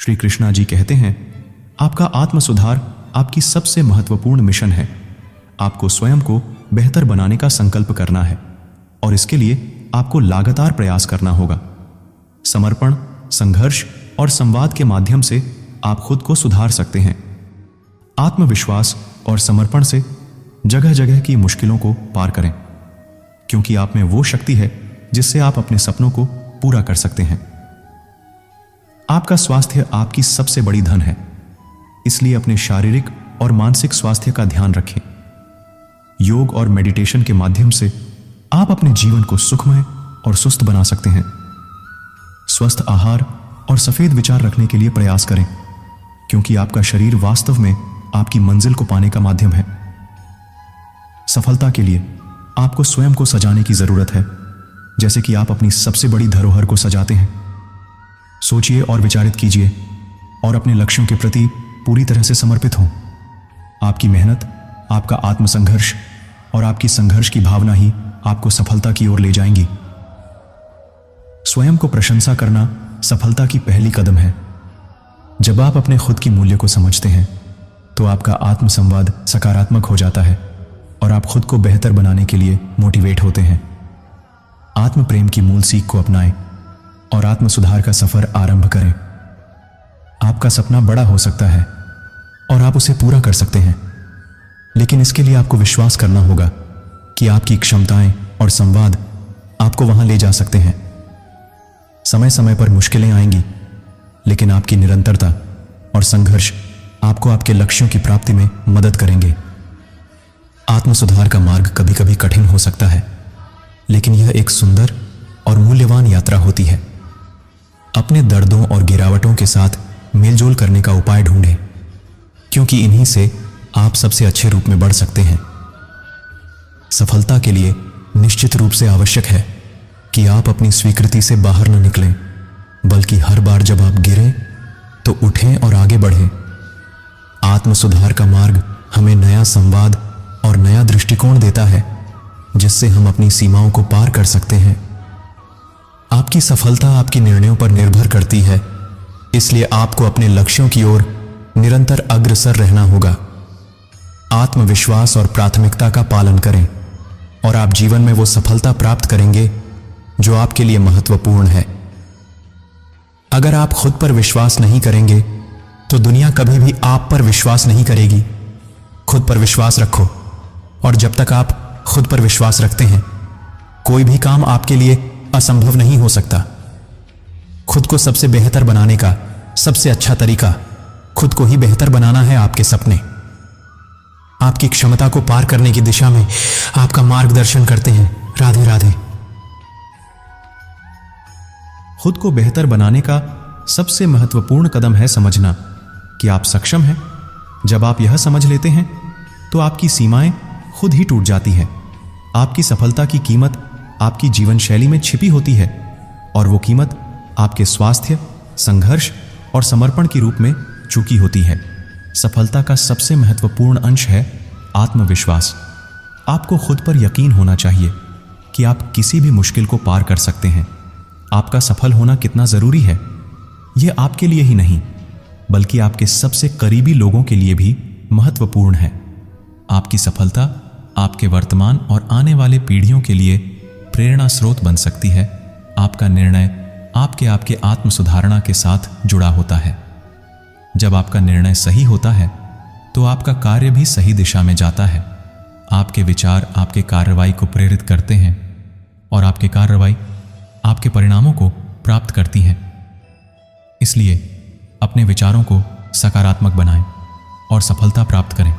श्री कृष्णा जी कहते हैं, आपका आत्म सुधार आपकी सबसे महत्वपूर्ण मिशन है। आपको स्वयं को बेहतर बनाने का संकल्प करना है और इसके लिए आपको लगातार प्रयास करना होगा। समर्पण, संघर्ष और संवाद के माध्यम से आप खुद को सुधार सकते हैं। आत्मविश्वास और समर्पण से जगह जगह की मुश्किलों को पार करें, क्योंकि आप में वो शक्ति है जिससे आप अपने सपनों को पूरा कर सकते हैं। आपका स्वास्थ्य आपकी सबसे बड़ी धन है, इसलिए अपने शारीरिक और मानसिक स्वास्थ्य का ध्यान रखें। योग और मेडिटेशन के माध्यम से आप अपने जीवन को सुखमय और सुस्त बना सकते हैं। स्वस्थ आहार और सफेद विचार रखने के लिए प्रयास करें, क्योंकि आपका शरीर वास्तव में आपकी मंजिल को पाने का माध्यम है। सफलता के लिए आपको स्वयं को सजाने की जरूरत है, जैसे कि आप अपनी सबसे बड़ी धरोहर को सजाते हैं। सोचिए और विचारित कीजिए और अपने लक्ष्यों के प्रति पूरी तरह से समर्पित हों। आपकी मेहनत, आपका आत्मसंघर्ष और आपकी संघर्ष की भावना ही आपको सफलता की ओर ले जाएंगी। स्वयं को प्रशंसा करना सफलता की पहली कदम है। जब आप अपने खुद की मूल्य को समझते हैं तो आपका आत्मसंवाद सकारात्मक हो जाता है और आप खुद को बेहतर बनाने के लिए मोटिवेट होते हैं। आत्म प्रेम की मूल सीख को अपनाएं और आत्म सुधार का सफर आरंभ करें। आपका सपना बड़ा हो सकता है और आप उसे पूरा कर सकते हैं, लेकिन इसके लिए आपको विश्वास करना होगा कि आपकी क्षमताएं और संवाद आपको वहां ले जा सकते हैं। समय समय पर मुश्किलें आएंगी, लेकिन आपकी निरंतरता और संघर्ष आपको आपके लक्ष्यों की प्राप्ति में मदद करेंगे। आत्म सुधार का मार्ग कभी कभी कठिन हो सकता है, लेकिन यह एक सुंदर और मूल्यवान यात्रा होती है। अपने दर्दों और गिरावटों के साथ मेलजोल करने का उपाय ढूंढें, क्योंकि इन्हीं से आप सबसे अच्छे रूप में बढ़ सकते हैं। सफलता के लिए निश्चित रूप से आवश्यक है कि आप अपनी स्वीकृति से बाहर न निकलें, बल्कि हर बार जब आप गिरें तो उठें और आगे बढ़ें। आत्म सुधार का मार्ग हमें नया संवाद और नया दृष्टिकोण देता है, जिससे हम अपनी सीमाओं को पार कर सकते हैं। आपकी सफलता आपके निर्णयों पर निर्भर करती है, इसलिए आपको अपने लक्ष्यों की ओर निरंतर अग्रसर रहना होगा। आत्मविश्वास और प्राथमिकता का पालन करें और आप जीवन में वो सफलता प्राप्त करेंगे जो आपके लिए महत्वपूर्ण है। अगर आप खुद पर विश्वास नहीं करेंगे तो दुनिया कभी भी आप पर विश्वास नहीं करेगी। खुद पर विश्वास रखो, और जब तक आप खुद पर विश्वास रखते हैं, कोई भी काम आपके लिए असंभव नहीं हो सकता। खुद को सबसे बेहतर बनाने का सबसे अच्छा तरीका खुद को ही बेहतर बनाना है। आपके सपने आपकी क्षमता को पार करने की दिशा में आपका मार्गदर्शन करते हैं। राधे राधे। खुद को बेहतर बनाने का सबसे महत्वपूर्ण कदम है समझना कि आप सक्षम हैं। जब आप यह समझ लेते हैं तो आपकी सीमाएं खुद ही टूट जाती हैं। आपकी सफलता की कीमत आपकी जीवन शैली में छिपी होती है, और वो कीमत आपके स्वास्थ्य, संघर्ष और समर्पण के रूप में चुकी होती है। सफलता का सबसे महत्वपूर्ण अंश है आत्मविश्वास। आपको खुद पर यकीन होना चाहिए कि आप किसी भी मुश्किल को पार कर सकते हैं। आपका सफल होना कितना जरूरी है, यह आपके लिए ही नहीं, बल्कि आपके सबसे करीबी लोगों के लिए भी महत्वपूर्ण है। आपकी सफलता आपके वर्तमान और आने वाले पीढ़ियों के लिए प्रेरणा स्रोत बन सकती है। आपका निर्णय आपके आत्म सुधारणा के साथ जुड़ा होता है। जब आपका निर्णय सही होता है तो आपका कार्य भी सही दिशा में जाता है। आपके विचार आपके कार्रवाई को प्रेरित करते हैं, और आपके कार्रवाई आपके परिणामों को प्राप्त करती है। इसलिए अपने विचारों को सकारात्मक बनाएं और सफलता प्राप्त करें।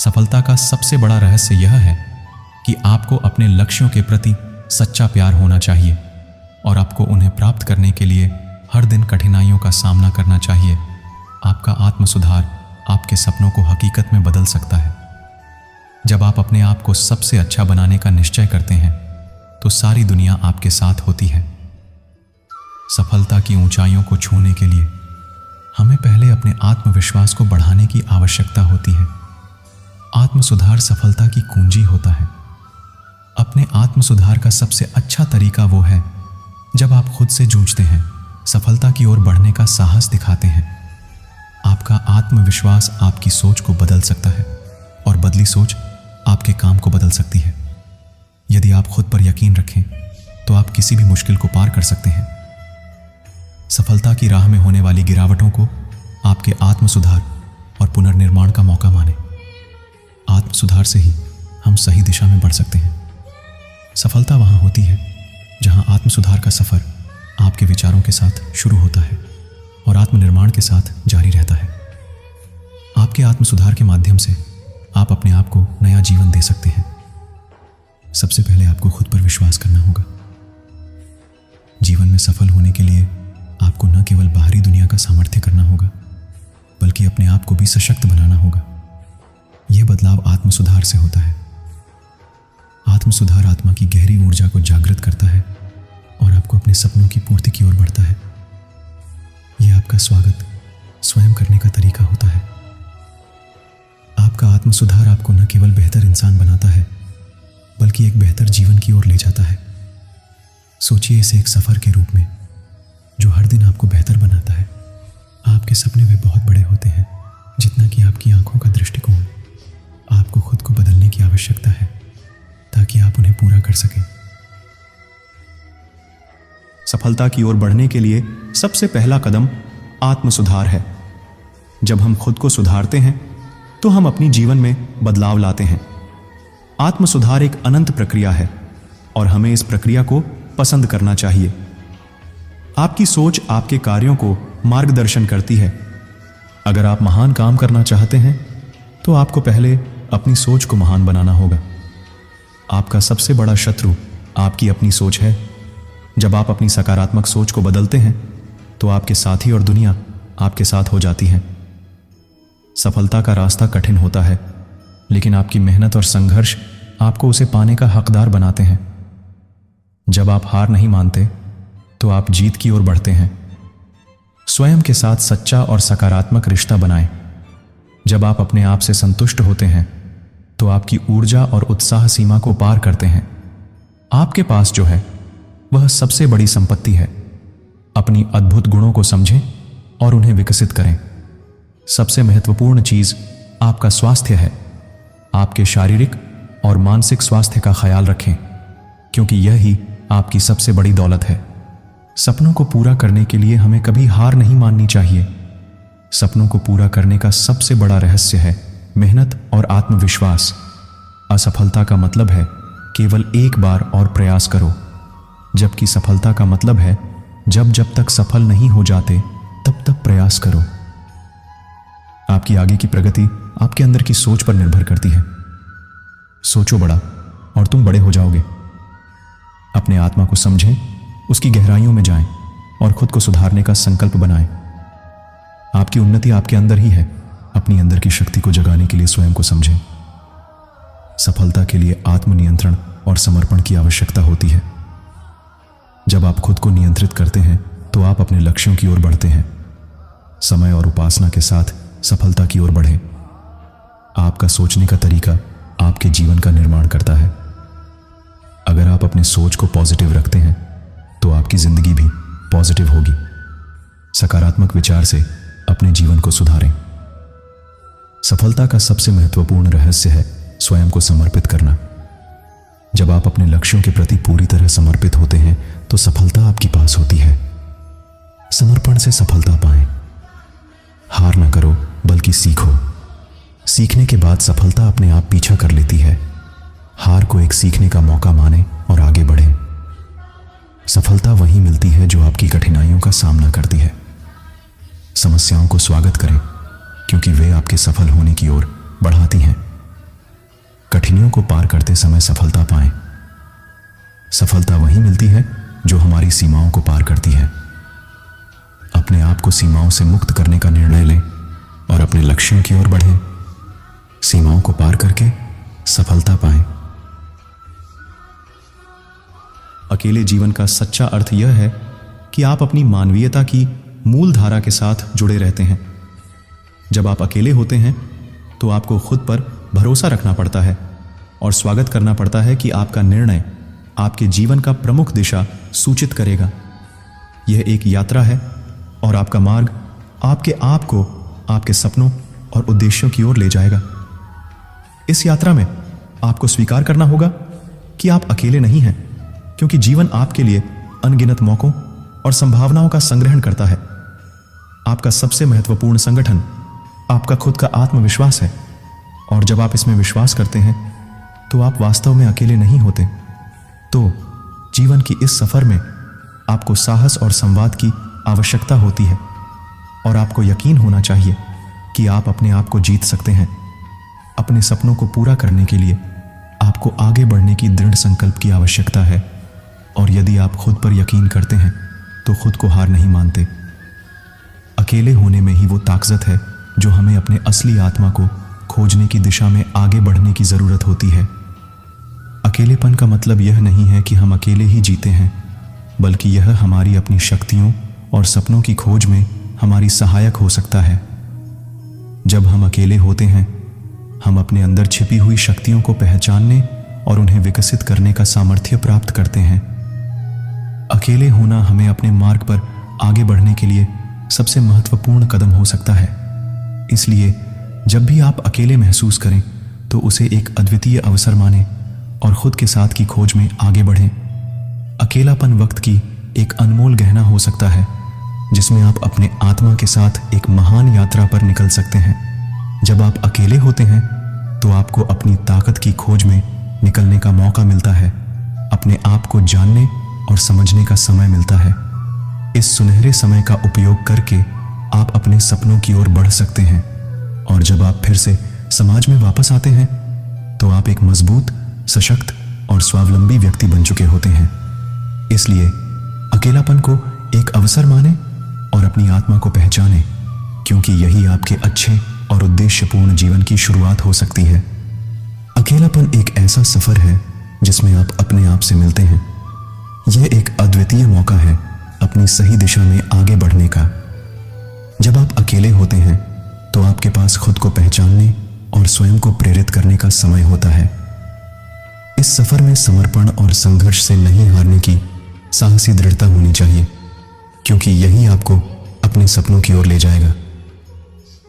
सफलता का सबसे बड़ा रहस्य यह है कि आपको अपने लक्ष्यों के प्रति सच्चा प्यार होना चाहिए, और आपको उन्हें प्राप्त करने के लिए हर दिन कठिनाइयों का सामना करना चाहिए। आपका आत्म सुधार आपके सपनों को हकीकत में बदल सकता है। जब आप अपने आप को सबसे अच्छा बनाने का निश्चय करते हैं तो सारी दुनिया आपके साथ होती है। सफलता की ऊंचाइयों को छूने के लिए हमें पहले अपने आत्मविश्वास को बढ़ाने की आवश्यकता होती है। आत्म सुधार सफलता की कुंजी होता है। अपने आत्म सुधार का सबसे अच्छा तरीका वो है जब आप खुद से जूझते हैं, सफलता की ओर बढ़ने का साहस दिखाते हैं। आपका आत्मविश्वास आपकी सोच को बदल सकता है और बदली सोच आपके काम को बदल सकती है। यदि आप खुद पर यकीन रखें तो आप किसी भी मुश्किल को पार कर सकते हैं। सफलता की राह में होने वाली गिरावटों को आपके आत्म सुधार और पुनर्निर्माण का मौका माने। आत्म सुधार से ही हम सही दिशा में बढ़ सकते हैं। सफलता वहां होती है जहां आत्म सुधार का सफर आपके विचारों के साथ शुरू होता है और आत्मनिर्माण के साथ जारी रहता है। आपके आत्म सुधार के माध्यम से आप अपने आप को नया जीवन दे सकते हैं। सबसे पहले आपको खुद पर विश्वास करना होगा। जीवन में सफल होने के लिए आपको न केवल बाहरी दुनिया का सामर्थ्य करना होगा, बल्कि अपने आप को भी सशक्त बनाना होगा। यह बदलाव आत्म सुधार से होता है। आत्म सुधार आत्मा की गहरी ऊर्जा को जागृत करता है और आपको अपने सपनों की पूर्ति की ओर बढ़ता है। यह आपका स्वागत स्वयं करने का तरीका होता है। आपका आत्म सुधार आपको न केवल बेहतर इंसान बनाता है, बल्कि एक बेहतर जीवन की ओर ले जाता है। सोचिए इसे एक सफर के रूप में जो हर दिन आपको बेहतर बनाता है। आपके सपने वे बहुत बड़े होते हैं जितना कि आपकी आंखों का दृष्टिकोण। आपको खुद को बदलने की आवश्यकता है ताकि आप उन्हें पूरा कर सकें। सफलता की ओर बढ़ने के लिए सबसे पहला कदम आत्म सुधार है। जब हम खुद को सुधारते हैं तो हम अपनी जीवन में बदलाव लाते हैं। आत्म सुधार एक अनंत प्रक्रिया है और हमें इस प्रक्रिया को पसंद करना चाहिए। आपकी सोच आपके कार्यों को मार्गदर्शन करती है। अगर आप महान काम करना चाहते हैं तो आपको पहले अपनी सोच को महान बनाना होगा। आपका सबसे बड़ा शत्रु आपकी अपनी सोच है। जब आप अपनी सकारात्मक सोच को बदलते हैं तो आपके साथी और दुनिया आपके साथ हो जाती हैं। सफलता का रास्ता कठिन होता है, लेकिन आपकी मेहनत और संघर्ष आपको उसे पाने का हकदार बनाते हैं। जब आप हार नहीं मानते तो आप जीत की ओर बढ़ते हैं। स्वयं के साथ सच्चा और सकारात्मक रिश्ता बनाएं। जब आप अपने आप से संतुष्ट होते हैं तो आपकी ऊर्जा और उत्साह सीमा को पार करते हैं। आपके पास जो है वह सबसे बड़ी संपत्ति है। अपनी अद्भुत गुणों को समझें और उन्हें विकसित करें। सबसे महत्वपूर्ण चीज आपका स्वास्थ्य है। आपके शारीरिक और मानसिक स्वास्थ्य का ख्याल रखें, क्योंकि यह ही आपकी सबसे बड़ी दौलत है। सपनों को पूरा करने के लिए हमें कभी हार नहीं माननी चाहिए। सपनों को पूरा करने का सबसे बड़ा रहस्य है मेहनत और आत्मविश्वास। असफलता का मतलब है केवल एक बार और प्रयास करो, जबकि सफलता का मतलब है जब तक सफल नहीं हो जाते तब तक प्रयास करो। आपकी आगे की प्रगति आपके अंदर की सोच पर निर्भर करती है। सोचो बड़ा और तुम बड़े हो जाओगे। अपने आत्मा को समझें, उसकी गहराइयों में जाएं और खुद को सुधारने का संकल्प बनाएं। आपकी उन्नति आपके अंदर ही है। अपनी अंदर की शक्ति को जगाने के लिए स्वयं को समझें। सफलता के लिए आत्मनियंत्रण और समर्पण की आवश्यकता होती है। जब आप खुद को नियंत्रित करते हैं तो आप अपने लक्ष्यों की ओर बढ़ते हैं। समय और उपासना के साथ सफलता की ओर बढ़ें। आपका सोचने का तरीका आपके जीवन का निर्माण करता है। अगर आप अपने सोच को पॉजिटिव रखते हैं तो आपकी जिंदगी भी पॉजिटिव होगी। सकारात्मक विचार से अपने जीवन को सुधारें। सफलता का सबसे महत्वपूर्ण रहस्य है स्वयं को समर्पित करना। जब आप अपने लक्ष्यों के प्रति पूरी तरह समर्पित होते हैं तो सफलता आपके पास होती है। समर्पण से सफलता पाएं। हार ना करो, बल्कि सीखो। सीखने के बाद सफलता अपने आप पीछा कर लेती है। हार को एक सीखने का मौका माने और आगे बढ़ें। सफलता वहीं मिलती है जो आपकी कठिनाइयों का सामना करती है। समस्याओं को स्वागत करें, क्योंकि वे आपके सफल होने की ओर बढ़ाती हैं। कठिनाइयों को पार करते समय सफलता पाएं। सफलता वहीं मिलती है जो हमारी सीमाओं को पार करती है। अपने आप को सीमाओं से मुक्त करने का निर्णय लें और अपने लक्ष्यों की ओर बढ़ें। सीमाओं को पार करके सफलता पाएं। अकेले जीवन का सच्चा अर्थ यह है कि आप अपनी मानवीयता की मूल धारा के साथ जुड़े रहते हैं। जब आप अकेले होते हैं तो आपको खुद पर भरोसा रखना पड़ता है और स्वागत करना पड़ता है कि आपका निर्णय आपके जीवन का प्रमुख दिशा सूचित करेगा। यह एक यात्रा है और आपका मार्ग आपके आप को आपके सपनों और उद्देश्यों की ओर ले जाएगा। इस यात्रा में आपको स्वीकार करना होगा कि आप अकेले नहीं हैं, क्योंकि जीवन आपके लिए अनगिनत मौकों और संभावनाओं का संग्रहण करता है। आपका सबसे महत्वपूर्ण संगठन आपका खुद का आत्मविश्वास है, और जब आप इसमें विश्वास करते हैं तो आप वास्तव में अकेले नहीं होते। तो जीवन की इस सफर में आपको साहस और संवाद की आवश्यकता होती है, और आपको यकीन होना चाहिए कि आप अपने आप को जीत सकते हैं। अपने सपनों को पूरा करने के लिए आपको आगे बढ़ने की दृढ़ संकल्प की आवश्यकता है, और यदि आप खुद पर यकीन करते हैं तो खुद को हार नहीं मानते। अकेले होने में ही वो ताकत है जो हमें अपने असली आत्मा को खोजने की दिशा में आगे बढ़ने की जरूरत होती है। अकेलेपन का मतलब यह नहीं है कि हम अकेले ही जीते हैं, बल्कि यह हमारी अपनी शक्तियों और सपनों की खोज में हमारी सहायक हो सकता है। जब हम अकेले होते हैं, हम अपने अंदर छिपी हुई शक्तियों को पहचानने और उन्हें विकसित करने का सामर्थ्य प्राप्त करते हैं। अकेले होना हमें अपने मार्ग पर आगे बढ़ने के लिए सबसे महत्वपूर्ण कदम हो सकता है। इसलिए जब भी आप अकेले महसूस करें तो उसे एक अद्वितीय अवसर मानें और खुद के साथ की खोज में आगे बढ़ें। अकेलापन वक्त की एक अनमोल गहना हो सकता है, जिसमें आप अपने आत्मा के साथ एक महान यात्रा पर निकल सकते हैं। जब आप अकेले होते हैं तो आपको अपनी ताकत की खोज में निकलने का मौका मिलता है, अपने आप को जानने और समझने का समय मिलता है। इस सुनहरे समय का उपयोग करके आप अपने सपनों की ओर बढ़ सकते हैं, और जब आप फिर से समाज में वापस आते हैं तो आप एक मजबूत, सशक्त और स्वावलंबी व्यक्ति बन चुके होते हैं। इसलिए अकेलापन को एक अवसर मानें और अपनी आत्मा को पहचानें, क्योंकि यही आपके अच्छे और उद्देश्यपूर्ण जीवन की शुरुआत हो सकती है। अकेलापन एक ऐसा सफर है जिसमें आप अपने आप से मिलते हैं। यह एक अद्वितीय मौका है अपनी सही दिशा में आगे बढ़ने का। जब आप अकेले होते हैं तो आपके पास खुद को पहचानने और स्वयं को प्रेरित करने का समय होता है। इस सफर में समर्पण और संघर्ष से नहीं हारने की साहसी दृढ़ता होनी चाहिए, क्योंकि यही आपको अपने सपनों की ओर ले जाएगा।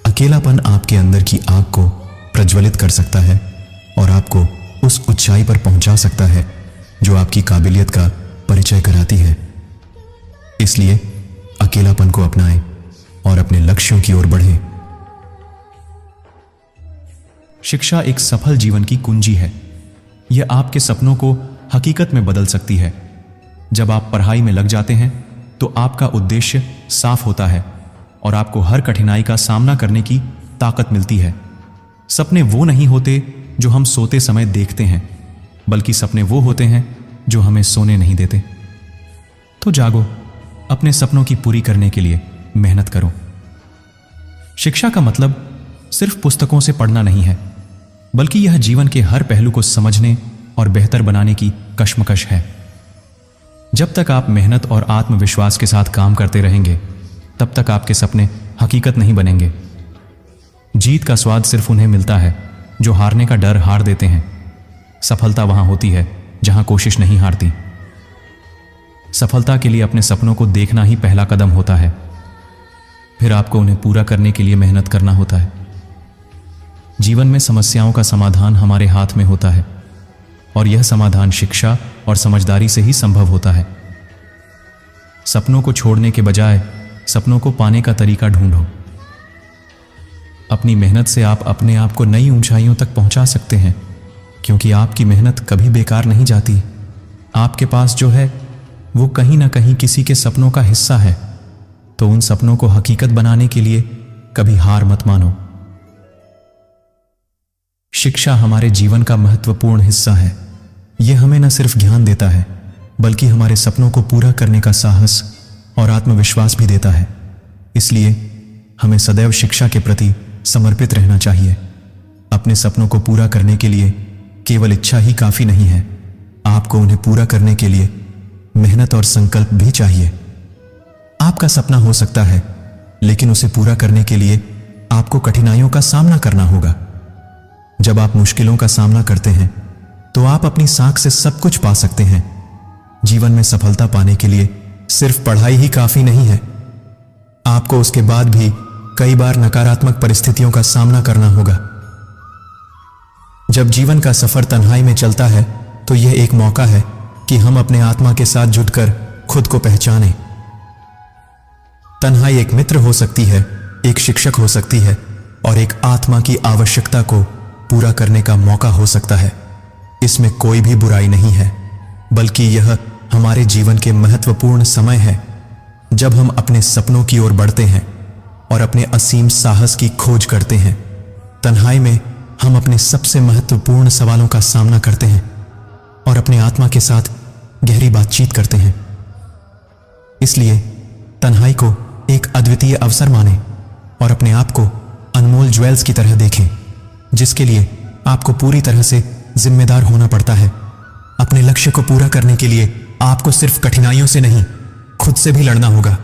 अकेलापन आपके अंदर की आग को प्रज्वलित कर सकता है और आपको उस ऊंचाई पर पहुंचा सकता है जो आपकी काबिलियत का परिचय कराती है। इसलिए अकेलापन को अपनाएं और अपने लक्ष्यों की ओर बढ़ें। शिक्षा एक सफल जीवन की कुंजी है। यह आपके सपनों को हकीकत में बदल सकती है। जब आप पढ़ाई में लग जाते हैं तो आपका उद्देश्य साफ होता है और आपको हर कठिनाई का सामना करने की ताकत मिलती है। सपने वो नहीं होते जो हम सोते समय देखते हैं, बल्कि सपने वो होते हैं जो हमें सोने नहीं देते। तो जागो, अपने सपनों की पूरी करने के लिए मेहनत करो। शिक्षा का मतलब सिर्फ पुस्तकों से पढ़ना नहीं है, बल्कि यह जीवन के हर पहलू को समझने और बेहतर बनाने की कश्मकश है। जब तक आप मेहनत और आत्मविश्वास के साथ काम करते रहेंगे, तब तक आपके सपने हकीकत नहीं बनेंगे। जीत का स्वाद सिर्फ उन्हें मिलता है जो हारने का डर हार देते हैं। सफलता वहां होती है जहां कोशिश नहीं हारती। सफलता के लिए अपने सपनों को देखना ही पहला कदम होता है। फिर आपको उन्हें पूरा करने के लिए मेहनत करना होता है। जीवन में समस्याओं का समाधान हमारे हाथ में होता है, और यह समाधान शिक्षा और समझदारी से ही संभव होता है। सपनों को छोड़ने के बजाय सपनों को पाने का तरीका ढूंढो। अपनी मेहनत से आप अपने आप को नई ऊंचाइयों तक पहुंचा सकते हैं, क्योंकि आपकी मेहनत कभी बेकार नहीं जाती। आपके पास जो है वो कहीं ना कहीं किसी के सपनों का हिस्सा है। तो उन सपनों को हकीकत बनाने के लिए कभी हार मत मानो। शिक्षा हमारे जीवन का महत्वपूर्ण हिस्सा है। यह हमें न सिर्फ ज्ञान देता है, बल्कि हमारे सपनों को पूरा करने का साहस और आत्मविश्वास भी देता है। इसलिए हमें सदैव शिक्षा के प्रति समर्पित रहना चाहिए। अपने सपनों को पूरा करने के लिए केवल इच्छा ही काफी नहीं है, आपको उन्हें पूरा करने के लिए मेहनत और संकल्प भी चाहिए। आपका सपना हो सकता है, लेकिन उसे पूरा करने के लिए आपको कठिनाइयों का सामना करना होगा। जब आप मुश्किलों का सामना करते हैं तो आप अपनी साख से सब कुछ पा सकते हैं। जीवन में सफलता पाने के लिए सिर्फ पढ़ाई ही काफी नहीं है, आपको उसके बाद भी कई बार नकारात्मक परिस्थितियों का सामना करना होगा। जब जीवन का सफर तन्हाई में चलता है तो यह एक मौका है कि हम अपने आत्मा के साथ जुटकर खुद को पहचानें। तन्हाई एक मित्र हो सकती है, एक शिक्षक हो सकती है और एक आत्मा की आवश्यकता को पूरा करने का मौका हो सकता है। इसमें कोई भी बुराई नहीं है, बल्कि यह हमारे जीवन के महत्वपूर्ण समय है जब हम अपने सपनों की ओर बढ़ते हैं और अपने असीम साहस की खोज करते हैं। तन्हाई में हम अपने सबसे महत्वपूर्ण सवालों का सामना करते हैं और अपने आत्मा के साथ गहरी बातचीत करते हैं। इसलिए तन्हाई को एक अद्वितीय अवसर मानें और अपने आप को अनमोल ज्वेल्स की तरह देखें, जिसके लिए आपको पूरी तरह से जिम्मेदार होना पड़ता है। अपने लक्ष्य को पूरा करने के लिए आपको सिर्फ कठिनाइयों से नहीं, खुद से भी लड़ना होगा।